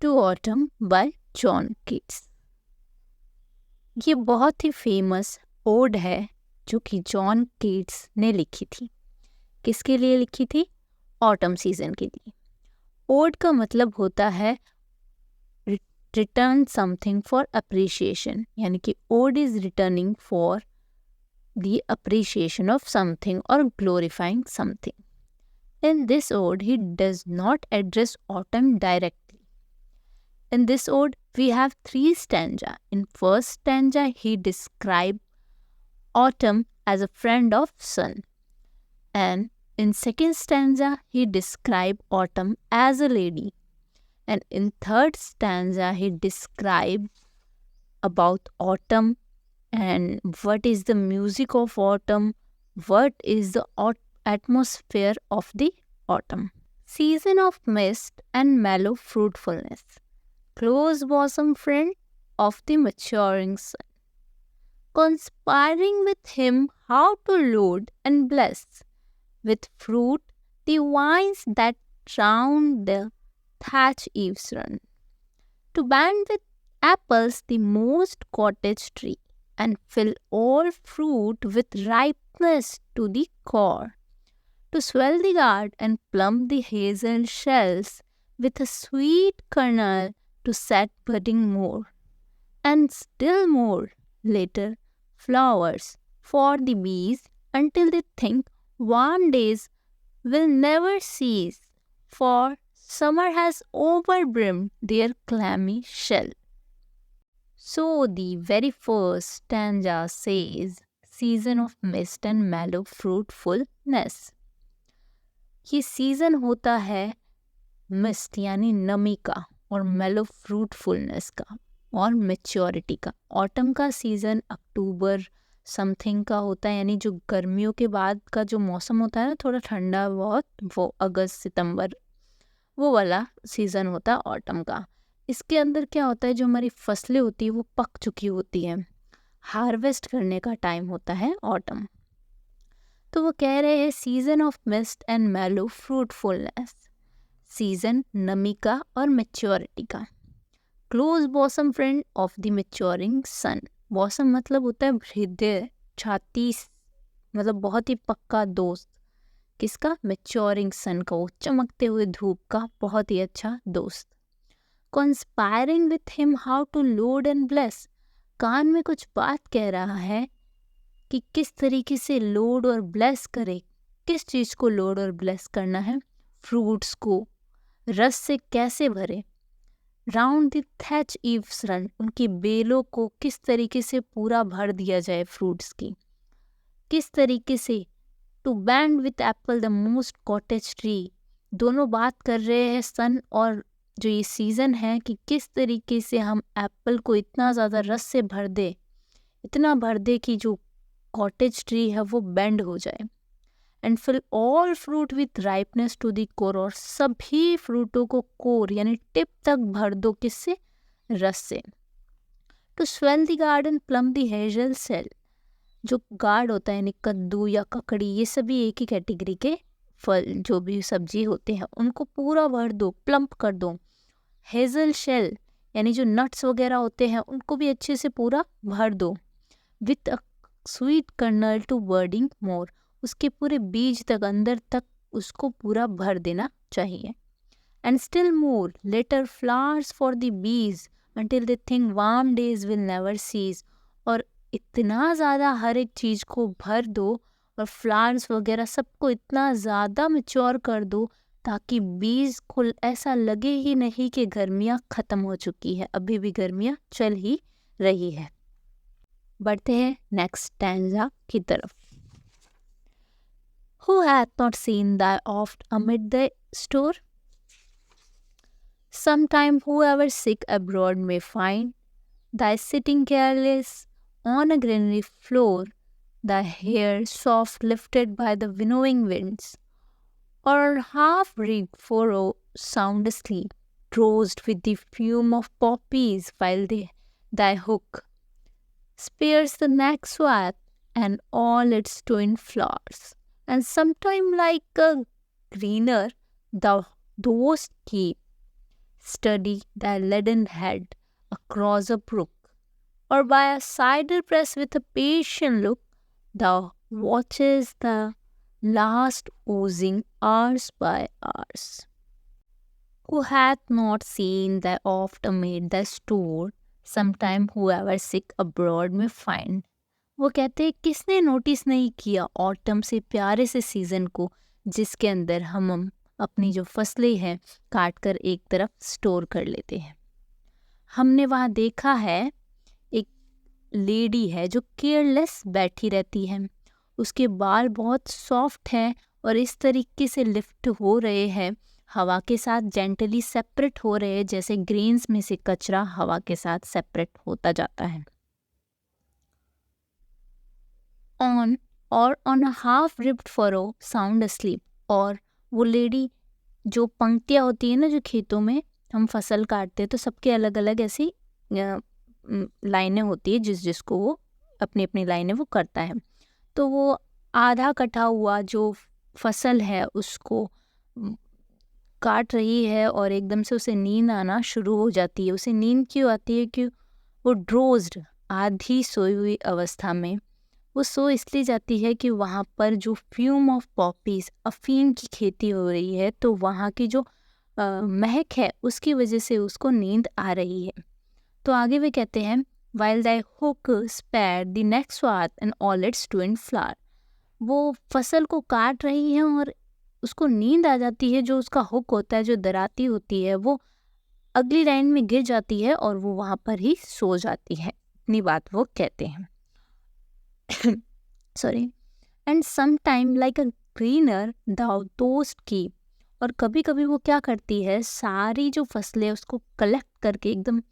To autumn by John Keats. ये बहुत ही famous odd है जो कि जॉन कीट्स ने लिखी थी। किसके लिए लिखी थी? ऑटम सीजन के लिए। ओड का मतलब होता है रिटर्न समथिंग फॉर अप्रिशिएशन, यानी कि ode is returning for the appreciation of something और glorifying something. In this ode, he does not address autumn directly. In this ode, we have 3 stanzas. In first stanza, he describes autumn as a friend of sun. And in second stanza, he describes autumn as a lady. And in third stanza, he describes about autumn and what is the music of autumn, what is the atmosphere of the autumn. Season of mist and mellow fruitfulness, close bosom friend of the maturing sun, conspiring with him how to load and bless with fruit the vines that round the thatch eaves run, to band with apples the most cottage tree, and fill all fruit with ripeness to the core, to swell the gourd and plump the hazel shells with a sweet kernel to set budding more, and still more later flowers for the bees until they think warm days will never cease, for summer has overbrimmed their clammy shell. So the very first stanza says, season of mist and mellow fruitfulness. ये season होता है mist यानी नमी का, और मेलो fruitfulness का, और मेच्योरिटी का. ऑटम का सीजन अक्टूबर समथिंग का होता है, यानी जो गर्मियों के बाद का जो मौसम होता है ना, थोड़ा ठंडा बहुत, वो अगस्त सितंबर, वो वाला सीज़न होता है ऑटम का. इसके अंदर क्या होता है, जो हमारी फसलें होती है वो पक चुकी होती हैं, हार्वेस्ट करने का टाइम होता है ऑटम. तो वो कह रहे हैं season of mist and mellow fruitfulness, season नमी का और मेच्योरिटी का. Close bosom friend of the maturing sun. Bosom मतलब होता है हृदय, छाती, मतलब बहुत ही पक्का दोस्त. किसका? मेच्योरिंग सन का, वो चमकते हुए धूप का बहुत ही अच्छा दोस्त. Conspiring with him how to load and bless. कान में कुछ बात कह रहा है कि किस तरीके से लोड और ब्लेस करे. किस चीज़ को लोड और ब्लेस करना है? फ्रूट्स को रस से कैसे भरे. Round the thatch eaves run. उनकी बेलों को किस तरीके से पूरा भर दिया जाए फ्रूट्स की. किस तरीके से to bend with apple the mossed cottage tree. दोनों बात कर रहे हैं सन और जो ये सीज़न है कि किस तरीके से हम एप्पल को इतना ज़्यादा रस से भर दे, इतना भर दे कि जो कॉटेज ट्री है वो बेंड हो जाए. And fill all fruit with ripeness to the core. और सभी फ्रूटों को कोर यानी टिप तक भर दो. किससे? रस से. To swell the gourd and plump the hazel shell. जो गार्ड होता है यानी कद्दू या ककड़ी, ये सभी एक ही कैटेगरी के फल जो भी सब्जी होते हैं उनको पूरा भर दो, प्लम्प कर दो. हेजल शेल यानी जो नट्स वगैरह होते हैं उनको भी अच्छे से पूरा भर दो. With a sweet kernel to budding more. उसके पूरे बीज तक, अंदर तक उसको पूरा भर देना चाहिए. And still more later flowers for the bees until they think warm days will never cease. और इतना ज़्यादा हर एक चीज़ को भर दो और फ्लावर्स वगैरह सबको इतना ज़्यादा मैच्योर कर दो ताकि बीज को ऐसा लगे ही नहीं कि गर्मियाँ ख़त्म हो चुकी है, अभी भी गर्मियाँ चल ही रही है. बढ़ते हैं नेक्स्ट स्टैंजा की तरफ. Who hath not seen thy oft amid the store? Sometime whoever sick abroad may find thy sitting careless on a greenery floor, thy hair soft lifted by the winnowing winds, or half-rigged furrow sound asleep, drowsed with the fume of poppies while thy hook spears the neck swath and all its twin flowers. And sometime like a greener thou dost keep, study thy leaden head across a brook, or by a cider press with a patient look, thou watches the last oozing hours by hours. Who hath not seen thy oft amid thy store, sometime whoever sick abroad may find. वो कहते हैं किसने notice नहीं किया autumn से प्यारे से season को, जिसके अंदर हम अपनी जो फसलें हैं काट कर एक तरफ स्टोर कर लेते हैं। हमने वहाँ देखा है एक लेडी है जो केयरलेस बैठी रहती है, उसके बाल बहुत सॉफ्ट हैं और इस तरीके से लिफ्ट हो रहे हैं, हवा के साथ जेंटली सेपरेट हो रहे हैं, जैसे ग्रेन्स में से कचरा हवा के साथ सेपरेट होता जाता है। ऑन और on a half ripped furrow sound asleep, और वो लेडी जो पंक्तियाँ होती है ना जो खेतों में हम फसल काटते हैं तो सबके अलग अलग ऐसी लाइनें होती है, जिसको वो अपनी अपनी लाइनें वो करता है, तो वो आधा कटा हुआ जो फसल है उसको काट रही है और एकदम से उसे नींद आना शुरू हो जाती है। उसे नींद क्यों आती है? कि वो ड्रोज्ड, आधी सोई हुई अवस्था में वो सो इसलिए जाती है कि वहाँ पर जो फ्यूम ऑफ पॉपीज़, अफीम की खेती हो रही है, तो वहाँ की जो महक है उसकी वजह से उसको नींद आ रही है। तो आगे वे कहते हैं while thy hook spare the next swath and all its twin flower, वो फसल को काट रही है और उसको नींद आ जाती है, जो उसका हुक होता है, जो दराती होती है, वो अगली लाइन में गिर जाती है और वो वहाँ पर ही सो जाती है। इतनी बात वो कहते हैं। Sorry. And some time like a gleaner thou dost की, और कभी कभी वो क्या करती है, सारी जो फसलें उसको कलेक्ट करके एकदम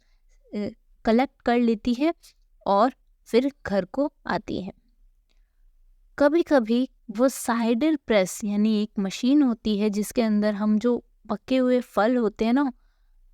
कलेक्ट कर लेती है और फिर घर को आती है। कभी कभी वो साइडर प्रेस यानी एक मशीन होती है जिसके अंदर हम जो पके हुए फल होते हैं ना,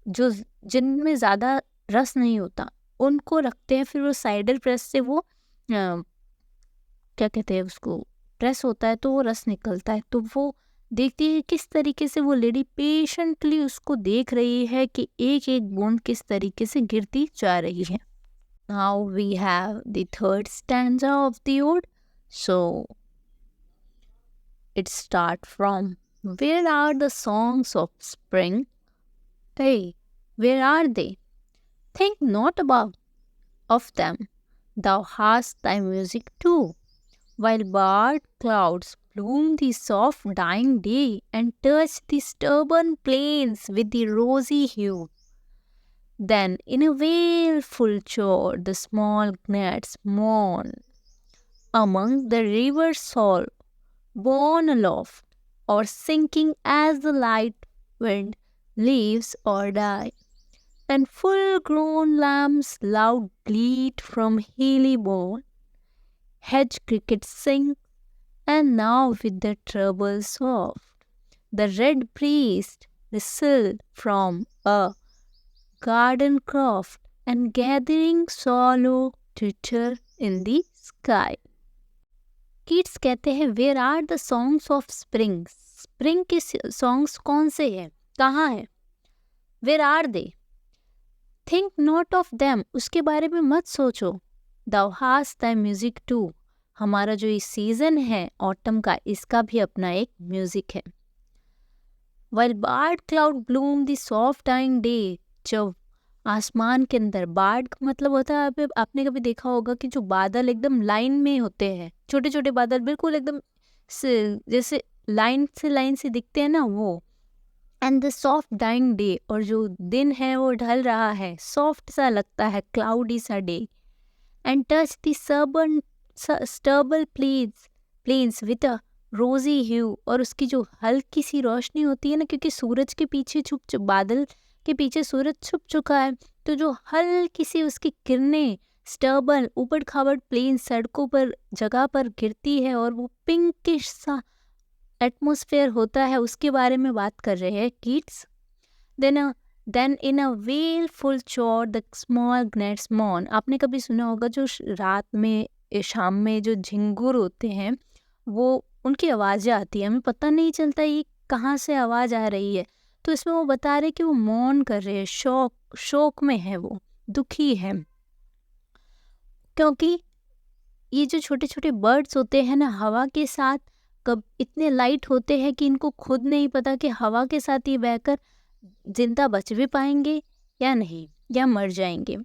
जो जिनमें ज़्यादा रस नहीं होता, उनको रखते हैं, फिर वो साइडर प्रेस से वो क्या कहते हैं उसको, प्रेस होता है तो वो रस निकलता है। तो वो देखती है किस तरीके से वो लेडी पेशेंटली उसको देख रही है कि एक एक बूंद किस तरीके से गिरती जा रही है। Now we have the third stanza of the ode. So it start from where are the songs of spring? Hey, where are they? Think not about of them. Thou hast thy music too. While barred clouds bloom the soft dying day and touch the stubborn plains with the rosy hue. Then in a wailful chord the small gnats mourn among the river's soul, borne aloft or sinking as the light wind leaves or die. And full-grown lambs loud bleat from hilly bourne, hedge crickets sing, and now with the treble soft, the red priest whistle from a garden croft, and gathering swallow twitter in the sky. Keats कहते हैं where are the songs of spring, spring के songs कौन से हैं, कहाँ हैं? Where are they? Think not of them, उसके बारे में मत सोचो। Thou hast thy music too, हमारा जो ये सीजन है ऑटम का, इसका भी अपना एक म्यूजिक है। While barred clouds bloom the soft dying day, जब आसमान के अंदर, बार्ड का मतलब होता है, आपने कभी देखा होगा कि जो बादल एकदम लाइन में होते हैं, छोटे छोटे बादल बिल्कुल एकदम जैसे लाइन से दिखते हैं ना, वो। And the soft dying day, और जो दिन है वो ढल रहा है, सॉफ्ट सा लगता है, क्लाउडी सा day. And touch the stubble plains with a rosy hue, और उसकी जो हल्की सी रोशनी होती है ना, क्योंकि सूरज के पीछे बादल के पीछे सूरज छुप चुका है, तो जो हल्की सी उसकी किरणें स्टर्बल ऊबड़ खाबड़ प्लेन सड़कों पर जगह पर गिरती है और वो पिंकिश सा एटमॉस्फेयर होता है, उसके बारे में बात कर रहे हैं किड्स। देन इन अ वेलफुल चोर द स्मॉल gnats mourn, आपने कभी सुना होगा जो रात में शाम में जो झिंगुर होते हैं, वो उनकी आवाज़ें आती है, हमें पता नहीं चलता ये कहाँ से आवाज़ आ रही है, तो इसमें वो बता रहे कि वो मौन कर रहे हैं, शोक में है, वो दुखी है, क्योंकि ये जो छोटे छोटे बर्ड्स होते हैं ना, हवा के साथ कब इतने लाइट होते हैं कि इनको खुद नहीं पता कि हवा के साथ ये बहकर जिंदा बच भी पाएंगे या नहीं, या मर जाएंगे।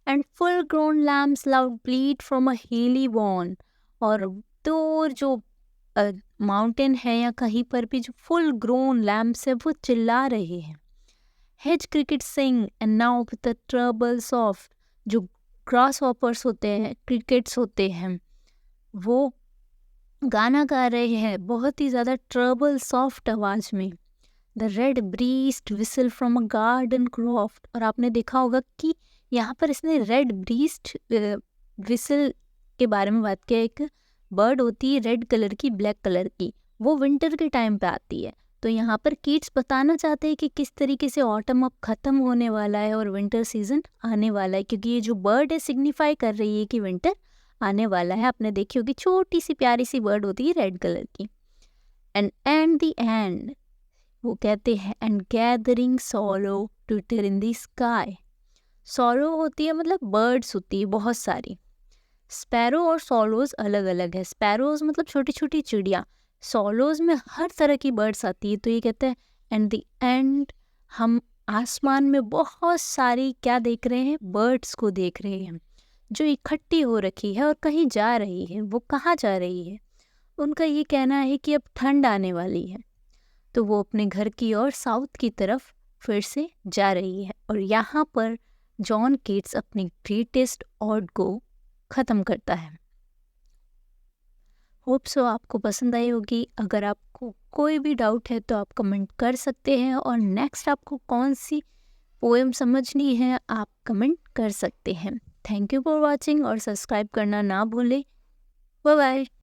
And full grown lambs loud bleat from a hilly bourn, और दूर जो माउंटेन है या कहीं पर भी जो फुल ग्रोन लैम्प्स है वो चिल्ला रहे हैं। Hedge cricket sing and now with the troubles of, जो ग्रास हॉपर्स होते हैं, क्रिकेट्स होते हैं, वो गाना गा रहे हैं बहुत ही ज़्यादा ट्रबल सॉफ्ट आवाज़ में। The redbreast whistle from a garden croft, और आपने देखा होगा कि यहाँ पर इसने रेड ब्रीस्ट विसल के बारे में बात किया। एक बर्ड होती है रेड कलर की, ब्लैक कलर की, वो विंटर के टाइम पे आती है। तो यहाँ पर कीट्स बताना चाहते हैं कि किस तरीके से ऑटम अब ख़त्म होने वाला है और विंटर सीजन आने वाला है, क्योंकि ये जो बर्ड है सिग्निफाई कर रही है कि विंटर आने वाला है। आपने देखी होगी छोटी सी प्यारी सी बर्ड होती है रेड कलर की। एंड द एंड, वो कहते हैं, and gathering sorrow Twitter in the sky. Sorrow होती है मतलब बर्ड्स होती है बहुत सारी। स्पैरो और सॉलोज अलग अलग है। स्पैरोज मतलब छोटी छोटी चिड़िया, सॉलोज में हर तरह की बर्ड्स आती है। तो ये कहते हैं एंड द एंड, हम आसमान में बहुत सारी क्या देख रहे हैं, बर्ड्स को देख रहे हैं जो इकट्ठी हो रखी है और कहीं जा रही है। वो कहाँ जा रही है? उनका ये कहना है कि अब ठंड आने वाली है, तो वो अपने घर की ओर साउथ की तरफ फिर से जा रही है। और यहाँ पर जॉन कीट्स अपने ग्रेटेस्ट ऑड को ख़त्म करता है। होप सो आपको पसंद आई होगी। अगर आपको कोई भी डाउट है तो आप कमेंट कर सकते हैं, और नेक्स्ट आपको कौन सी पोएम समझनी है आप कमेंट कर सकते हैं। थैंक यू फॉर वॉचिंग, और सब्सक्राइब करना ना भूलें। Bye bye.